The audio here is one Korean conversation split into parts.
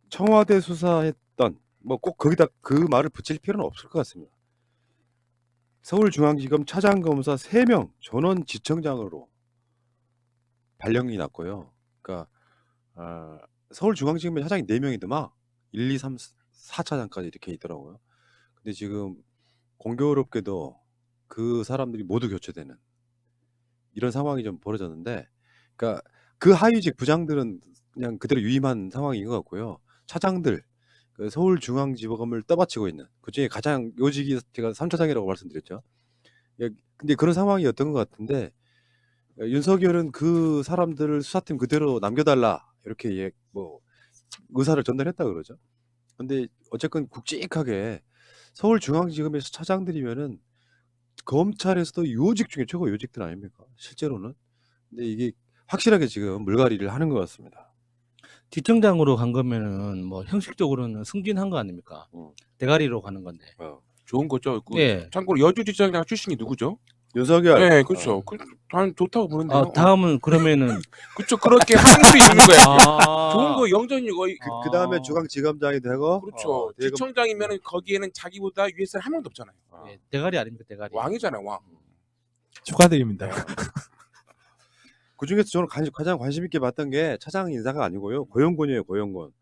청와대 수사했던 뭐 꼭 거기다 그 말을 붙일 필요는 없을 것 같습니다. 서울중앙지검 차장검사 3명 전원 지청장으로 발령이 났고요. 그러니까 서울중앙지검에 차장이 4명이더만 1, 2, 3, 4차장까지 이렇게 있더라고요. 근데 지금 공교롭게도 그 사람들이 모두 교체되는 이런 상황이 좀 벌어졌는데, 그러니까 그 하위직 부장들은 그냥 그대로 유임한 상황인 것 같고요. 차장들, 그 서울중앙지검을 떠받치고 있는 그중에 가장 요직이 제가 3차장이라고 말씀드렸죠. 예, 근데 그런 상황이었던 것 같은데, 윤석열은 그 사람들을 수사팀 그대로 남겨달라 이렇게 뭐 의사를 전달했다 그러죠. 근데 어쨌건 굵직하게 서울중앙지검에서 차장들이면은 검찰에서도 요직 중에 최고 요직들 아닙니까? 실제로는. 근데 이게 확실하게 지금 물갈이를 하는 것 같습니다. 지청장으로 간 거면은 뭐 형식적으로는 승진한 거 아닙니까? 대가리로 가는 건데. 좋은 거죠. 예. 참고로 여주지청장 출신이 누구죠? 윤석열. 네, 그렇죠. 난 좋다고 보는데요. 다음은 그러면은 그렇죠. 그렇게 하는 수 있는 거야. 좋은 거 영전이고. 그 다음에 중앙지검장이 되고. 그렇죠. 지청장이면은 거기에는 자기보다 위에서 한 명도 없잖아요. 예, 대가리 아닙니까 대가리. 왕이잖아요, 왕. 축하드립니다. 그 중에서 저는 가장 관심 있게 봤던 게 차장 인사가 아니고요. 고용군이에요, 고용군.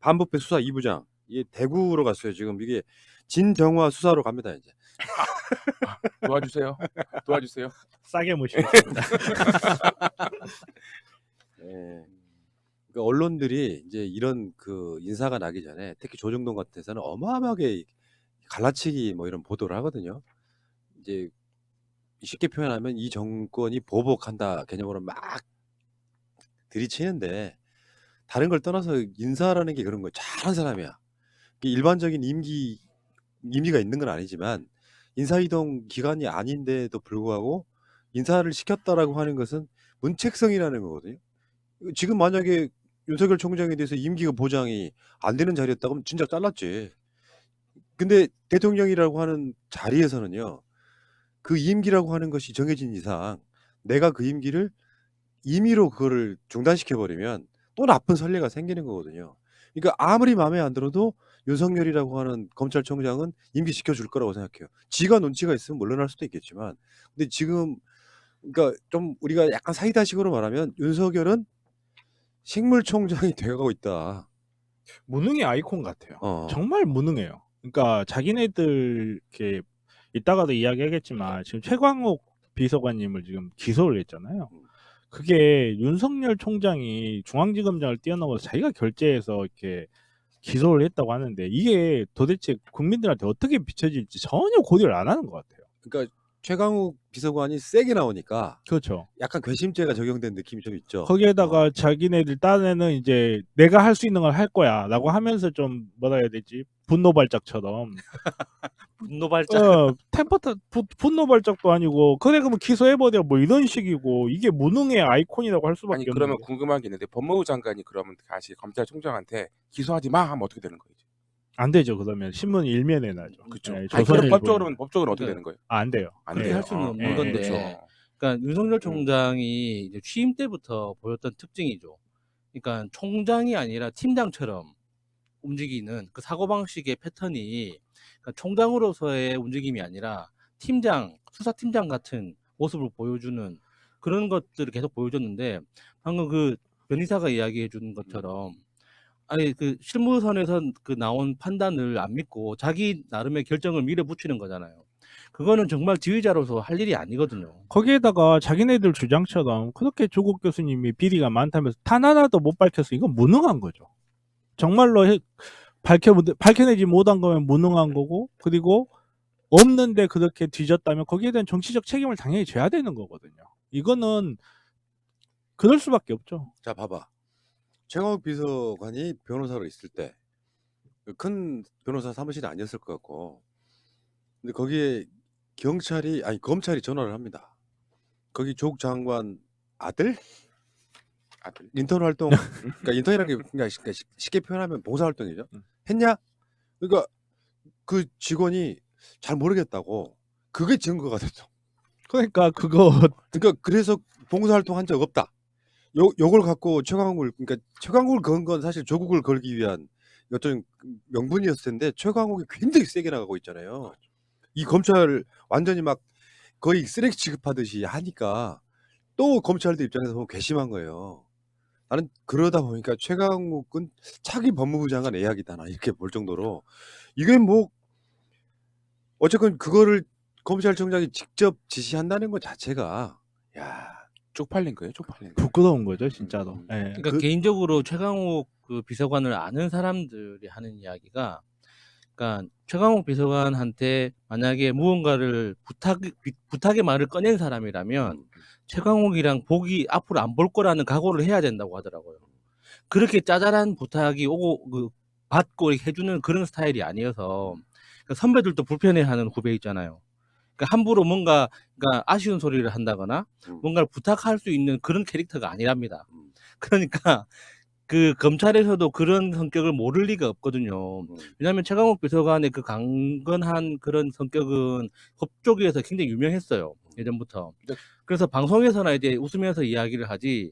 반부패 수사 2부장. 이게 대구로 갔어요. 지금 이게 진정화 수사로 갑니다, 이제. 도와주세요. 도와주세요. 싸게 모시겠습니다. 예. 그러니까 언론들이 이제 이런 그 인사가 나기 전에 특히 조정동 같은 데서는 어마어마하게 갈라치기 뭐 이런 보도를 하거든요. 이제 쉽게 표현하면 이 정권이 보복한다 개념으로 막 들이치는데, 다른 걸 떠나서 인사라는 게 그런 거예요. 잘한 사람이야. 일반적인 임기가 있는 건 아니지만 인사이동 기간이 아닌데도 불구하고 인사를 시켰다라고 하는 것은 문책성이라는 거거든요. 지금 만약에 윤석열 총장에 대해서 임기가 보장이 안 되는 자리였다면 진작 잘랐지. 근데 대통령이라고 하는 자리에서는요, 그 임기라고 하는 것이 정해진 이상 내가 그 임기를 임의로 그거를 중단시켜버리면 또 나쁜 선례가 생기는 거거든요. 그러니까 아무리 마음에 안 들어도 윤석열이라고 하는 검찰총장은 임기 지켜줄 거라고 생각해요. 지가 눈치가 있으면 물러날 수도 있겠지만, 근데 지금 그러니까 좀 우리가 약간 사이다식으로 말하면 윤석열은 식물총장이 돼가고 있다. 무능의 아이콘 같아요. 정말 무능해요. 그러니까 자기네들 이렇게 이따가도 이야기하겠지만 지금 최광욱 비서관님을 지금 기소를 했잖아요. 그게 윤석열 총장이 중앙지검장을 뛰어넘어서 자기가 결재해서 이렇게 기소를 했다고 하는데 이게 도대체 국민들한테 어떻게 비춰질지 전혀 고려를 안 하는 것 같아요. 그러니까 최강욱 비서관이 세게 나오니까 그렇죠. 약간 괘씸죄가 적용된 느낌이 좀 있죠. 거기에다가 자기네들 딴에는 이제 내가 할 수 있는 걸 할 거야 라고 하면서 좀 뭐라 해야 되지, 분노 발작처럼 분노 발작. 분노 발작도 아니고 그래 그러면 기소해버려 뭐 이런 식이고, 이게 무능의 아이콘이라고 할 수밖에 아니 없는. 그러면 궁금한 게 있는데 법무부 장관이 그러면 다시 검찰총장한테 기소하지 마 하면 어떻게 되는 거예요? 안 되죠. 그러면 신문 일면에 나죠. 그렇죠. 네, 법적으로는 어떻게 되는 거예요? 안 돼요. 안 그렇게 돼요. 할 수는 없는 네, 건데. 그렇죠. 그러니까 윤석열 총장이 이제 취임 때부터 보였던 특징이죠. 그러니까 총장이 아니라 팀장처럼 움직이는 그 사고방식의 패턴이, 그러니까 총장으로서의 움직임이 아니라 팀장, 수사팀장 같은 모습을 보여주는 그런 것들을 계속 보여줬는데, 방금 그 변희사가 이야기해 준 것처럼 아니 그 실무선에서 그 나온 판단을 안 믿고 자기 나름의 결정을 밀어붙이는 거잖아요. 그거는 정말 지휘자로서 할 일이 아니거든요. 거기에다가 자기네들 주장처럼 그렇게 조국 교수님이 비리가 많다면서 단 하나도 못 밝혀서 이건 무능한 거죠. 정말로 밝혀내지 못한 거면 무능한 거고, 그리고 없는데 그렇게 뒤졌다면 거기에 대한 정치적 책임을 당연히 져야 되는 거거든요. 이거는 그럴 수밖에 없죠. 자, 봐봐. 최강욱 비서관이 변호사로 있을 때 큰 변호사 사무실이 아니었을 것 같고, 근데 거기에 검찰이 전화를 합니다. 거기 조국 장관 아들 인턴 활동, 그러니까 인턴이라는 게 그러니까 쉽게 표현하면 봉사 활동이죠. 했냐? 그러니까 그 직원이 잘 모르겠다고. 그게 증거가 됐어. 그러니까 그래서 봉사 활동 한 적 없다. 요걸 갖고 최강욱을 그러니까 최강욱을 건 건 사실 조국을 걸기 위한 어떤 명분이었을 텐데 최강욱이 굉장히 세게 나가고 있잖아요. 이 검찰 완전히 막 거의 쓰레기 취급하듯이 하니까 또 검찰들 입장에서 보면 괘씸한 거예요. 나는 그러다 보니까 최강욱은 차기 법무부 장관 애약이다 나 이렇게 볼 정도로 이게 뭐 어쨌건 그거를 검찰총장이 직접 지시한다는 것 자체가 야 쪽팔린 거예요, 쪽팔린 거. 부끄러운 거죠, 진짜로. 음. 예. 그러니까 개인적으로 최강욱 그 비서관을 아는 사람들이 하는 이야기가, 그러니까 최강욱 비서관한테 만약에 무언가를 부탁의 말을 꺼낸 사람이라면 최강욱이랑 복이 앞으로 안 볼 거라는 각오를 해야 된다고 하더라고요. 그렇게 짜잘한 부탁이 오고 받고 해주는 그런 스타일이 아니어서, 그러니까 선배들도 불편해하는 후배 있잖아요. 그러니까 함부로 뭔가 그러니까 아쉬운 소리를 한다거나 뭔가를 부탁할 수 있는 그런 캐릭터가 아니랍니다. 그러니까 그 검찰에서도 그런 성격을 모를 리가 없거든요. 왜냐하면 최강욱 비서관의 그 강건한 그런 성격은 법조계에서 굉장히 유명했어요, 예전부터. 네. 그래서 방송에서나 이제 웃으면서 이야기를 하지,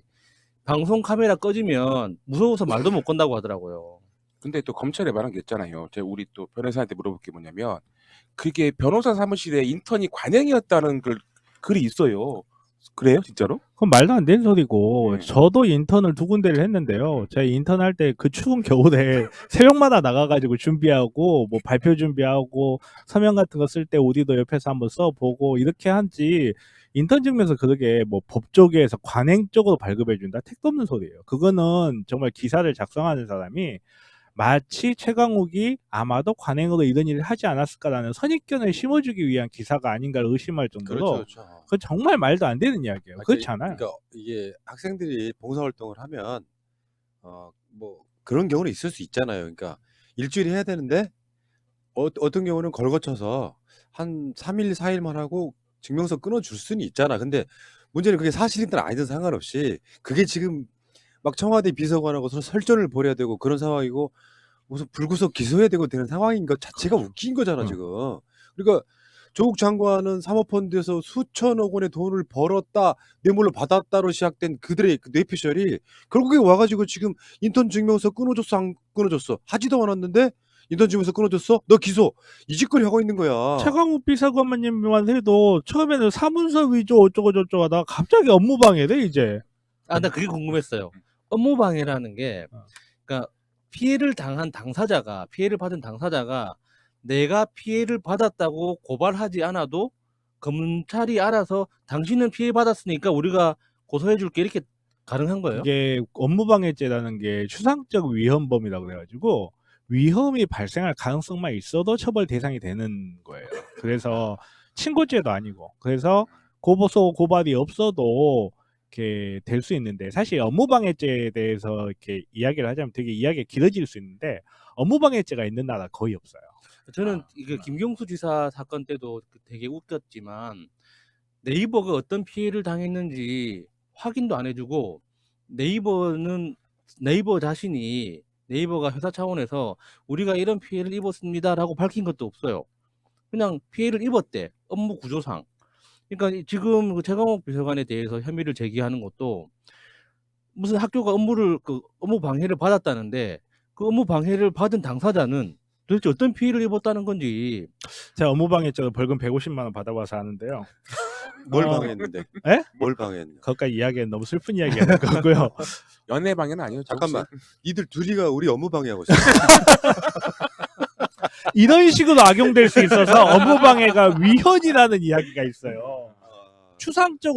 방송 카메라 꺼지면 무서워서 말도 못 건다고 하더라고요. 근데 또 검찰에 말한 게 있잖아요. 제가 우리 또 변호사한테 물어볼 게 뭐냐면 그게 변호사 사무실에 인턴이 관행이었다는 글이 있어요. 그래요, 진짜로? 그건 말도 안 되는 소리고 네. 저도 인턴을 2군데를 했는데요. 제가 인턴 할 때 그 추운 겨울에 새벽마다 나가가지고 준비하고 뭐 발표 준비하고 서면 같은 거 쓸 때 오디도 옆에서 한번 써보고 이렇게 한지, 인턴 증명서 그러게 뭐 법조계에서 관행적으로 발급해준다? 택도 없는 소리예요. 그거는 정말 기사를 작성하는 사람이 마치 최강욱이 아마도 관행으로 이런 일을 하지 않았을까라는 선입견을 심어주기 위한 기사가 아닌가를 의심할 정도로 그렇죠. 그건 정말 말도 안 되는 이야기예요. 그렇지 않아요? 그러니까 이게 학생들이 봉사활동을 하면 뭐 그런 경우는 있을 수 있잖아요. 그러니까 일주일에 해야 되는데 어떤 경우는 걸거쳐서 한 3일, 4일만 하고 증명서 끊어줄 수는 있잖아. 근데 문제는 그게 사실이든 아니든 상관없이 그게 지금 막 청와대 비서관하고 서로 설전을 벌여야 되고 그런 상황이고 무슨 불구속 기소해야 되고 되는 상황인 것 자체가 웃긴 거잖아 지금. 그러니까 조국 장관은 사모펀드에서 수천억 원의 돈을 벌었다, 뇌물로 받았다로 시작된 그들의 그 뇌피셜이 결국에 와가지고 지금 인턴 증명서 끊어줬어 안 끊어줬어 하지도 않았는데 인턴 증명서 끊어줬어 너 기소 이 짓거리 하고 있는 거야. 최강욱 비서관님만 해도 처음에는 사문서 위조 어쩌고 저쩌고 하다가 갑자기 업무방해돼 이제. 나 그게 궁금했어요. 업무방해라는 게, 그러니까 피해를 받은 당사자가 내가 피해를 받았다고 고발하지 않아도 검찰이 알아서 당신은 피해 받았으니까 우리가 고소해줄게 이렇게 가능한 거예요? 이게 업무방해죄라는 게 추상적 위헌범이라고 그래가지고 위험이 발생할 가능성만 있어도 처벌 대상이 되는 거예요. 그래서 친고죄도 아니고, 그래서 고소 고발이 없어도 이렇게 될 수 있는데, 사실 업무방해죄에 대해서 이렇게 이야기를 하자면 되게 이야기가 길어질 수 있는데 업무방해죄가 있는 나라 거의 없어요. 저는 이게 김경수 지사 사건 때도 되게 웃겼지만 네이버가 어떤 피해를 당했는지 확인도 안 해주고, 네이버 자신이 네이버가 회사 차원에서 우리가 이런 피해를 입었습니다라고 밝힌 것도 없어요. 그냥 피해를 입었대, 업무 구조상. 그러니까 지금 그 최강욱 비서관에 대해서 혐의를 제기하는 것도 무슨 학교가 업무 방해를 받았다는데 그 업무 방해를 받은 당사자는 도대체 어떤 피해를 입었다는 건지. 제가 업무방해죄로 벌금 150만 원 받아봐서 아는데요. 뭘 방해했는데? 에? 뭘 방해했는데? 거기까지 이야기는 너무 슬픈 이야기가 될 거고요. 연애 방해는 아니에요. 잠깐만, 니들 둘이가 우리 업무 방해하고 있어. 이런 식으로 악용될 수 있어서 업무방해가 위헌이라는 이야기가 있어요.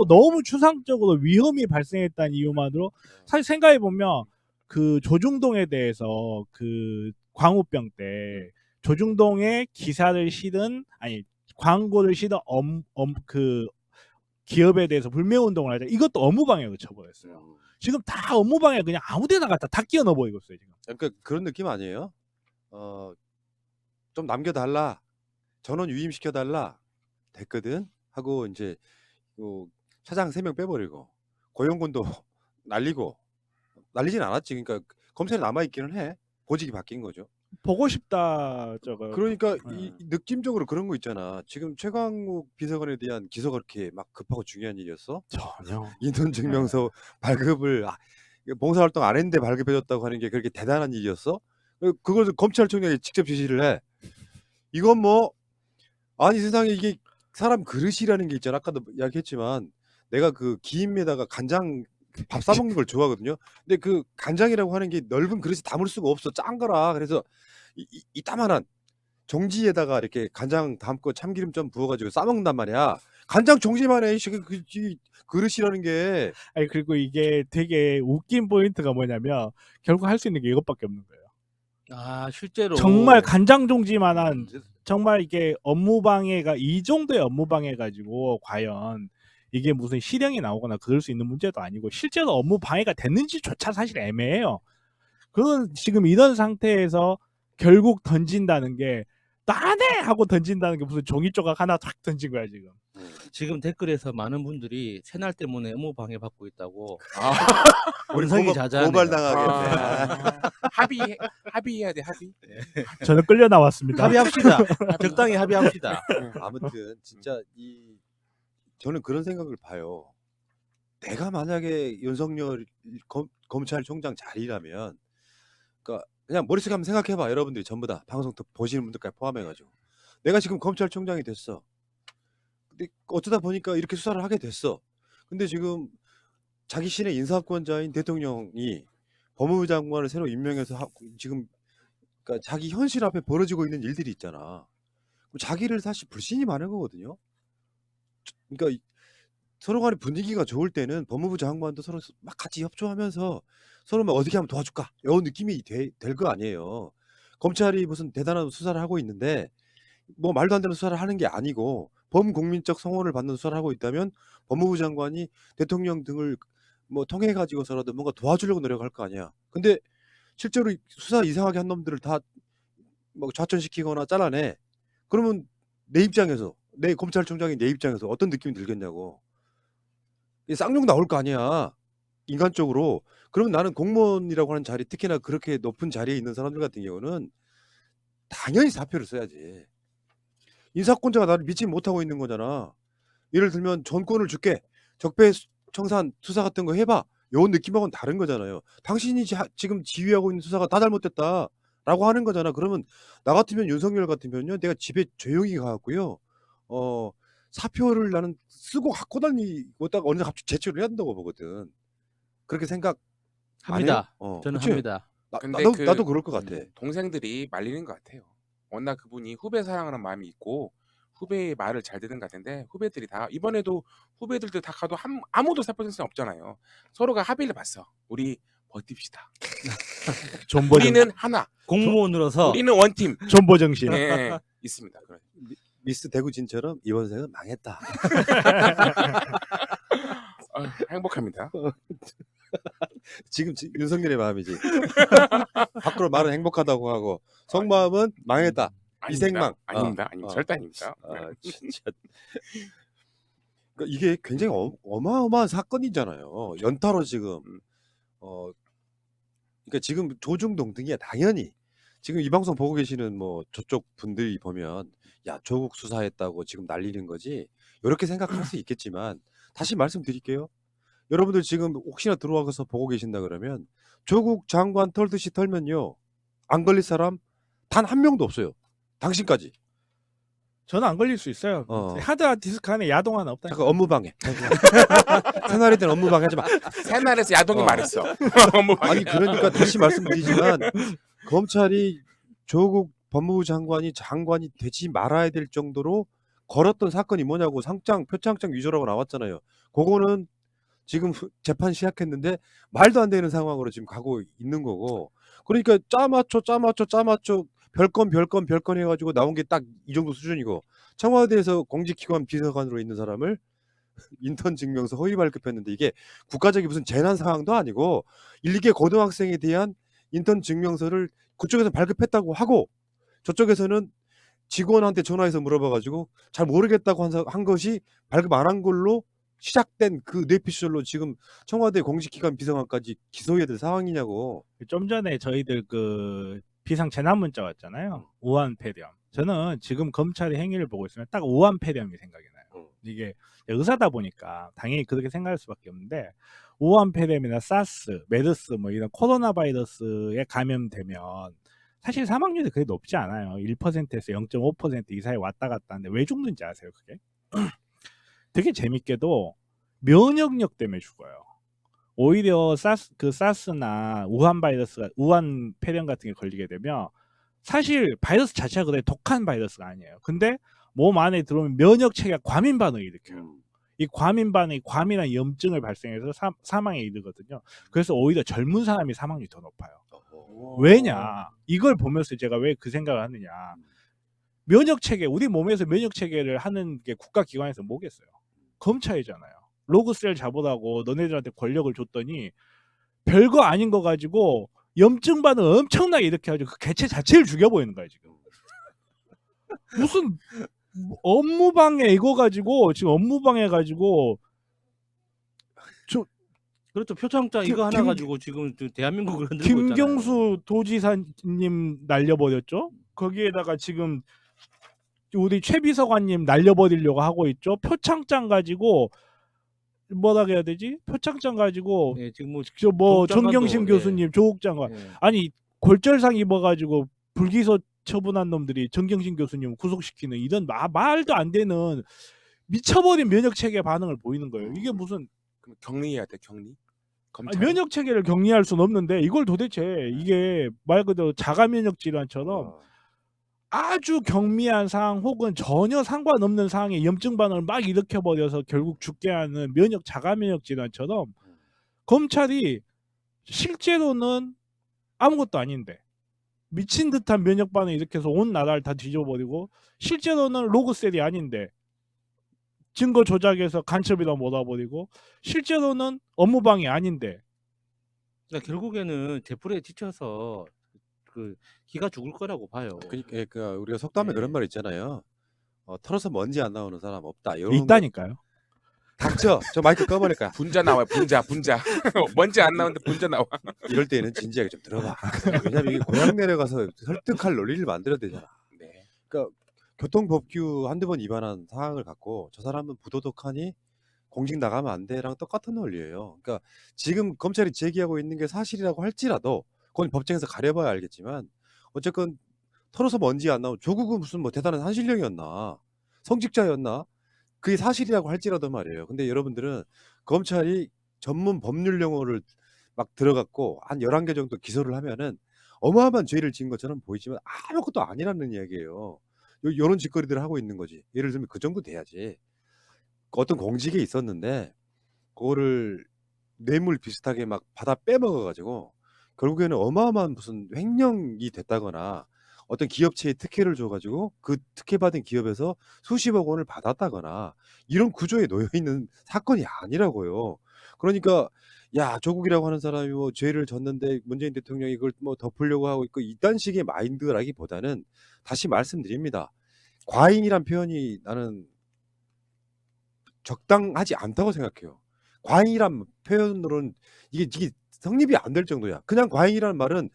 너무 추상적으로 위험이 발생했다는 이유만으로, 사실 생각해보면 그 조중동에 대해서 그 광우병 때 조중동에 광고를 실은 그 기업에 대해서 불매운동을 하자, 이것도 업무방해로 처벌했어요. 지금 다 업무방해 그냥 아무데나 갖다 다 끼워 넣어버리고 있어요 지금. 그러니까 그런 느낌 아니에요? 좀 남겨달라, 전원 유임시켜달라 됐거든 하고 이제 차장 3명 빼버리고 고용군도 날리진 않았지. 그러니까 검찰이 남아있기는 해. 보직이 바뀐 거죠. 보고 싶다 저거. 그러니까 이 느낌적으로 그런 거 있잖아. 지금 최강욱 비서관에 대한 기소가 그렇게 막 급하고 중요한 일이었어? 전혀. 인턴 증명서 발급을 봉사활동 안 했는데 발급해줬다고 하는 게 그렇게 대단한 일이었어? 그걸 검찰총장이 직접 지시를 해. 이건 뭐 아니 세상에 이게 사람 그릇이라는 게 있잖아. 아까도 이야기했지만 내가 그 김에다가 간장 밥 싸먹는 걸 좋아하거든요. 근데 그 간장이라고 하는 게 넓은 그릇에 담을 수가 없어. 짠 거라. 그래서 이따만한 종지에다가 이렇게 간장 담고 참기름 좀 부어가지고 싸먹는단 말이야. 간장 종지만 해. 이 그릇이라는 게. 아니 그리고 이게 되게 웃긴 포인트가 뭐냐면 결국 할 수 있는 게 이것밖에 없는 거예요. 아 실제로 정말 간장 종지만한 정말 이게 업무 방해가 이 정도의 업무 방해 가지고 과연 이게 무슨 실형이 나오거나 그럴 수 있는 문제도 아니고 실제로 업무 방해가 됐는지조차 사실 애매해요. 그건 지금 이런 상태에서 결국 던진다는 게 나네 하고 던진다는 게 무슨 종이 조각 하나 탁 던진 거야 지금. 지금 댓글에서 많은 분들이 새날 때문에 업무 방해 받고 있다고 우리 원성이 자자하네요. 고발당하겠네. 합의해야 돼 합의. 저는 끌려 나왔습니다. 합의합시다. 적당히 합의합시다. 아무튼 진짜 저는 그런 생각을 봐요. 내가 만약에 윤석열 검찰총장 자리라면, 그러니까 그냥 머릿속에 한번 생각해봐. 여러분들이 전부 다 방송 보시는 분들까지 포함해가지고 내가 지금 검찰총장이 됐어. 근데 어쩌다 보니까 이렇게 수사를 하게 됐어. 근데 지금 자기 신의 인사권자인 대통령이 법무부 장관을 새로 임명해서 지금 그러니까 자기 현실 앞에 벌어지고 있는 일들이 있잖아. 자기를 사실 불신이 많은 거거든요. 그러니까 서로 간의 분위기가 좋을 때는 법무부 장관도 서로 막 같이 협조하면서 서로 막 어떻게 하면 도와줄까? 이런 느낌이 될 거 아니에요. 검찰이 무슨 대단한 수사를 하고 있는데 뭐 말도 안 되는 수사를 하는 게 아니고 범국민적 성원을 받는 수사를 하고 있다면 법무부 장관이 대통령 등을 뭐 통해 가지고서라도 뭔가 도와주려고 노력할 거 아니야. 근데 실제로 수사 이상하게 한 놈들을 다 뭐 좌천시키거나 잘라내. 그러면 내 입장에서 내 검찰총장이 내 입장에서 어떤 느낌이 들겠냐고. 쌍욕 나올 거 아니야. 인간적으로. 그러면 나는 공무원이라고 하는 자리, 특히나 그렇게 높은 자리에 있는 사람들 같은 경우는 당연히 사표를 써야지. 인사권자가 나를 믿지 못하고 있는 거잖아. 예를 들면 전권을 줄게. 적폐청산 수사 같은 거 해봐. 요 느낌하고는 다른 거잖아요. 당신이 지금 지휘하고 있는 수사가 다 잘못됐다. 라고 하는 거잖아. 그러면 나 같으면 윤석열 같으면요. 내가 집에 조용히 가갖고요. 사표를 나는 쓰고 갖고 다니다가 어느 날 갑자기 제출을 해야 된다고 보거든. 그렇게 생각 안 해요? 합니다. 저는 그치? 합니다. 근데 나도 그럴 것 같아. 동생들이 말리는 것 같아요. 워낙 그분이 후배 사랑하는 마음이 있고 후배의 말을 잘 듣는 것 같은데 후배들이 다 이번에도 후배들도 다 가도 아무도 사표 쓸 수 없잖아요. 서로가 합의를 봤어. 우리 버팁시다. 우리는 하나. 공무원으로서 우리는 원팀. 존버 정신. 네, 있습니다. 그래. 미스 대구진처럼 이번 생은 망했다. 행복합니다. 지금 윤석열의 마음이지. 밖으로 말은 행복하다고 하고 속마음은 망했다. 이생망. 아닙니다. 절대 아닙니다. 진짜. 그러니까 이게 굉장히 어마어마한 사건이잖아요. 연타로 지금 그러니까 지금 조중동 등이야 당연히 지금 이 방송 보고 계시는 뭐 저쪽 분들이 보면 야 조국 수사했다고 지금 날리는 거지 이렇게 생각할 수 있겠지만 다시 말씀드릴게요. 여러분들 지금 혹시나 들어와서 보고 계신다 그러면 조국 장관 털듯이 털면요 안 걸릴 사람 단 한 명도 없어요. 당신까지. 저는 안 걸릴 수 있어요. 하드와 디스크 안에 야동 하나 없다. 잠깐 업무방해. 새날이 된 업무방해 하지 마. 새날에서 야동이 말했어. 아니 그러니까 다시 말씀드리지만 검찰이 조국 법무부 장관이 되지 말아야 될 정도로 걸었던 사건이 뭐냐고 표창장 위조라고 나왔잖아요. 그거는 지금 재판 시작했는데 말도 안 되는 상황으로 지금 가고 있는 거고. 그러니까 짜맞춰 별건 해가지고 나온 게 딱 이 정도 수준이고 청와대에서 공직기관 비서관으로 있는 사람을 인턴 증명서 허위 발급했는데 이게 국가적인 무슨 재난 상황도 아니고 1, 2개 고등학생에 대한 인턴 증명서를 그쪽에서 발급했다고 하고 저쪽에서는 직원한테 전화해서 물어봐가지고 잘 모르겠다고 한 것이 발급 안 한 걸로 시작된 그 뇌피셜로 지금 청와대 공직기관 비서관까지 기소해야 될 상황이냐고. 좀 전에 저희들 그 비상 재난 문자 왔잖아요. 우한 폐렴. 저는 지금 검찰의 행위를 보고 있으면 딱 우한 폐렴이 생각이 나요. 이게 의사다 보니까 당연히 그렇게 생각할 수밖에 없는데 우한 폐렴이나 사스, 메르스 뭐 이런 코로나 바이러스에 감염되면 사실 사망률이 그렇게 높지 않아요. 1%에서 0.5% 이 사이에 왔다 갔다 하는데 왜 죽는지 아세요, 그게? 되게 재밌게도 면역력 때문에 죽어요. 오히려 사스나 우한 바이러스가 우한 폐렴 같은 게 걸리게 되면 사실 바이러스 자체가 그래 독한 바이러스가 아니에요. 근데 몸 안에 들어오면 면역 체계가 과민 반응을 일으켜요. 이 과민 반응이 과민한 염증을 발생해서 사망에 이르거든요. 그래서 오히려 젊은 사람이 사망률이 더 높아요. 왜냐? 이걸 보면서 제가 왜 그 생각을 하느냐? 면역 체계, 우리 몸에서 면역 체계를 하는 게 국가기관에서 뭐겠어요? 검찰이잖아요. 로그셀 잡으라고 너네들한테 권력을 줬더니 별거 아닌 거 가지고 염증 반응 엄청나게 일으켜가지고 그 개체 자체를 죽여버리는 거야 지금. 무슨 업무방해 이거 가지고 지금 업무방해 가지고 그렇죠. 표창장 이거 하나 가지고 지금 대한민국을 흔들고 있잖아요. 김경수 도지사님 날려버렸죠. 거기에다가 지금 우리 최 비서관님 날려버리려고 하고 있죠. 표창장 가지고 뭐라 해야 되지? 표창장 가지고 예, 지금 뭐 정경심 교수님, 조국 장관 아니 골절상 입어가지고 불기소 처분한 놈들이 정경심 교수님 구속시키는 이런 말도 안 되는 미쳐버린 면역 체계 반응을 보이는 거예요. 이게 무슨 그럼 격리해야 돼, 격리? 아니, 면역 체계를 격리할 수는 없는데 이걸 도대체 이게 말 그대로 자가 면역 질환처럼 아주 경미한 상황 혹은 전혀 상관없는 상황에 염증 반응을 막 일으켜버려서 결국 죽게 하는 면역 자가 면역 질환처럼 검찰이 실제로는 아무것도 아닌데 미친 듯한 면역 반응을 일으켜서 온 나라를 다 뒤져버리고 실제로는 로그셀이 아닌데 증거 조작해서 간첩이라 몰아버리고 실제로는 업무방해 아닌데 그러니까 결국에는 제풀에 지쳐서 그 기가 죽을 거라고 봐요. 그러니까 우리가 속담에 그런 말 있잖아요. 털어서 먼지 안 나오는 사람 없다. 이런 있다니까요. 닥쳐. 저 마이크 꺼버릴까? 분자 나와요. 분자. 먼지 안 나오는데 분자 나와. 이럴 때는 진지하게 좀 들어봐. 왜냐면 이게 고향 내려가서 설득할 논리를 만들어야 되잖아. 네. 그러니까 교통법규 한두 번 위반한 상황을 갖고 저 사람은 부도덕하니 공직 나가면 안 돼랑 똑같은 논리예요. 그러니까 지금 검찰이 제기하고 있는 게 사실이라고 할지라도 그건 법정에서 가려봐야 알겠지만 어쨌건 털어서 먼지 안 나오고 조국은 무슨 뭐 대단한 한신령이었나 성직자였나 그게 사실이라고 할지라도 말이에요. 근데 여러분들은 검찰이 전문 법률 용어를 막 들어갔고 한 11개 정도 기소를 하면은 어마어마한 죄를 지은 것처럼 보이지만 아무것도 아니라는 이야기예요. 요런 짓거리들을 하고 있는 거지. 예를 들면 그 정도 돼야지. 어떤 공직에 있었는데 그거를 뇌물 비슷하게 막 받아 빼먹어 가지고 결국에는 어마어마한 무슨 횡령이 됐다거나 어떤 기업체에 특혜를 줘 가지고 그 특혜받은 기업에서 수십억 원을 받았다거나 이런 구조에 놓여 있는 사건이 아니라고요. 그러니까 야 조국이라고 하는 사람이 뭐 죄를 졌는데 문재인 대통령이 이걸 뭐 덮으려고 하고 있고 이딴 식의 마인드라기보다는 다시 말씀드립니다. 과잉이란 표현이 나는 적당하지 않다고 생각해요. 과잉이란 표현으로는 이게 성립이 안 될 정도야. 그냥 과잉이라는 말은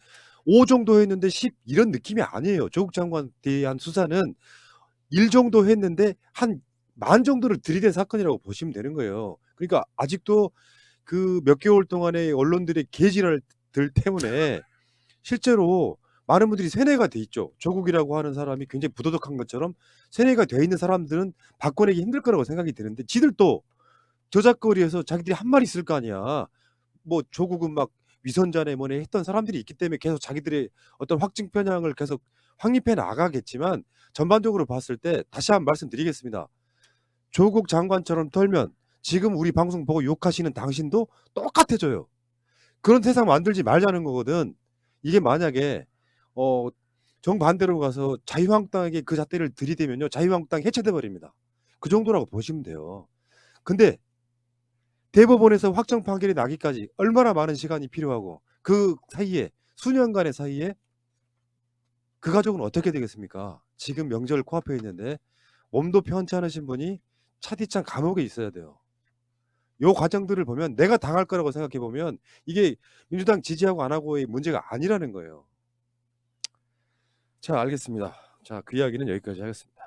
5 정도 했는데 10 이런 느낌이 아니에요. 조국 장관에 대한 수사는 1 정도 했는데 한 만 정도를 들이댄 사건이라고 보시면 되는 거예요. 그러니까 아직도 그 몇 개월 동안의 언론들의 개지랄들 때문에 실제로 많은 분들이 세뇌가 돼 있죠. 조국이라고 하는 사람이 굉장히 부도덕한 것처럼 세뇌가 돼 있는 사람들은 바꿔내기 힘들 거라고 생각이 드는데 지들도 저작거리에서 자기들이 한 말 있을 거 아니야. 뭐 조국은 막 위선자네 뭐네 했던 사람들이 있기 때문에 계속 자기들의 어떤 확증 편향을 계속 확립해 나가겠지만 전반적으로 봤을 때 다시 한번 말씀드리겠습니다. 조국 장관처럼 털면 지금 우리 방송 보고 욕하시는 당신도 똑같아져요. 그런 세상 만들지 말자는 거거든. 이게 만약에 정반대로 가서 자유한국당에게 그 잣대를 들이대면요. 자유한국당 해체돼 버립니다. 그 정도라고 보시면 돼요. 근데 대법원에서 확정 판결이 나기까지 얼마나 많은 시간이 필요하고 그 사이에 수년간의 사이에 그 가족은 어떻게 되겠습니까? 지금 명절 코앞에 있는데 몸도 편찮으신 분이 차디찬 감옥에 있어야 돼요. 요 과정들을 보면 내가 당할 거라고 생각해 보면 이게 민주당 지지하고 안 하고의 문제가 아니라는 거예요. 자, 알겠습니다. 자, 그 이야기는 여기까지 하겠습니다.